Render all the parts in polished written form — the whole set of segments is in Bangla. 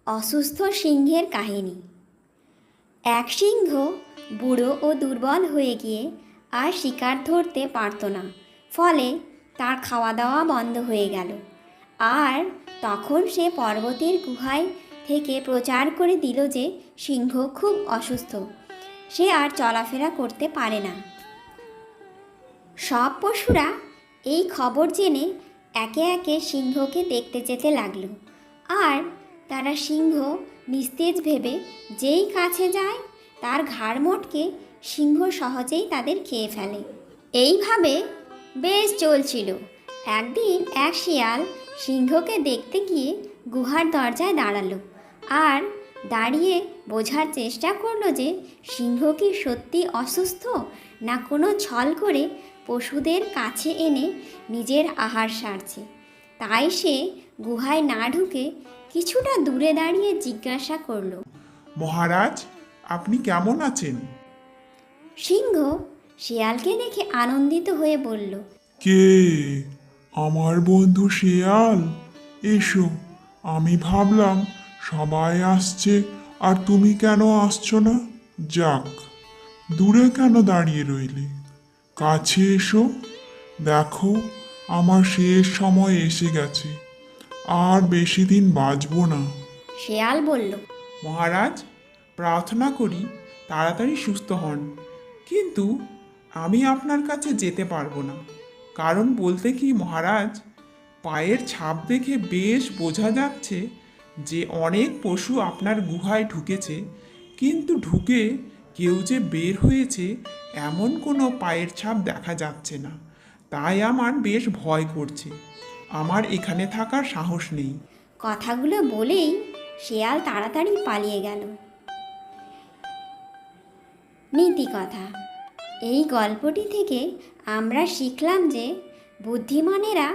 অসুস্থ সিংহের কাহিনী। এক সিংহ বুড়ো ও দুর্বল হয়ে গিয়ে আর শিকার ধরতে পারত না, ফলে তার খাওয়া দাওয়া বন্ধ হয়ে গেল। আর তখন সে পর্বতের গুহায় থেকে প্রচার করে দিল যে সিংহ খুব অসুস্থ, সে আর চলাফেরা করতে পারে না। সব পশুরা এই খবর জেনে একে একে সিংহকে দেখতে যেতে লাগলো। আর তারা সিংহ নিস্তেজ ভেবে যেই কাছে যায় তার ঘাড় মটকে সিংহ সহজেই তাদের খেয়ে ফেলে। এইভাবে বেশ চলছিল। একদিন এক শিয়াল সিংহকে দেখতে গিয়ে গুহার দরজায় দাঁড়ালো আর দাঁড়িয়ে বোঝার চেষ্টা করলো যে সিংহ কি সত্যি অসুস্থ, না কোনো ছল করে পশুদের কাছে এনে নিজের আহার সারছে। তাই সে গুহায় না ঢুকে কিছুটা দূরে দাঁড়িয়ে জিজ্ঞাসা করলো, মহারাজ, আপনি কেমন আছেন? সিংহ শিয়ালকে দেখে আনন্দিত হয়ে বলল, কে? আমার বন্ধু শিয়াল? এসো। আমি ভাবলাম সবাই আসছে আর তুমি কেন আসছো না? যাক, দূরে কেন দাঁড়িয়ে রইলে? কাছে এসো। দেখো, আমার শেষ সময় এসে গেছে, আর বেশি দিন বাঁচবো না। শিয়াল বলল, মহারাজ, প্রার্থনা করি তাড়াতাড়ি সুস্থ হন, কিন্তু আমি আপনার কাছে যেতে পারবো না। কারণ বলতে কি মহারাজ, পায়ের ছাপ দেখে বেশ বোঝা যাচ্ছে যে অনেক পশু আপনার গুহায় ঢুকেছে, কিন্তু ঢুকে কেউ যে বের হয়েছে এমন কোনো পায়ের ছাপ দেখা যাচ্ছে না। তাই আমার বেশ ভয় করছে, আমার এখানে থাকার সাহস নেই। কথাগুলো বলেই শিয়াল তাড়াতাড়ি পালিয়ে গেল। নীতি কথা, এই গল্পটি থেকে আমরা শিখলাম যে বুদ্ধিমানেরা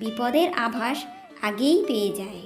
বিপদের আভাস আগেই পেয়ে যায়।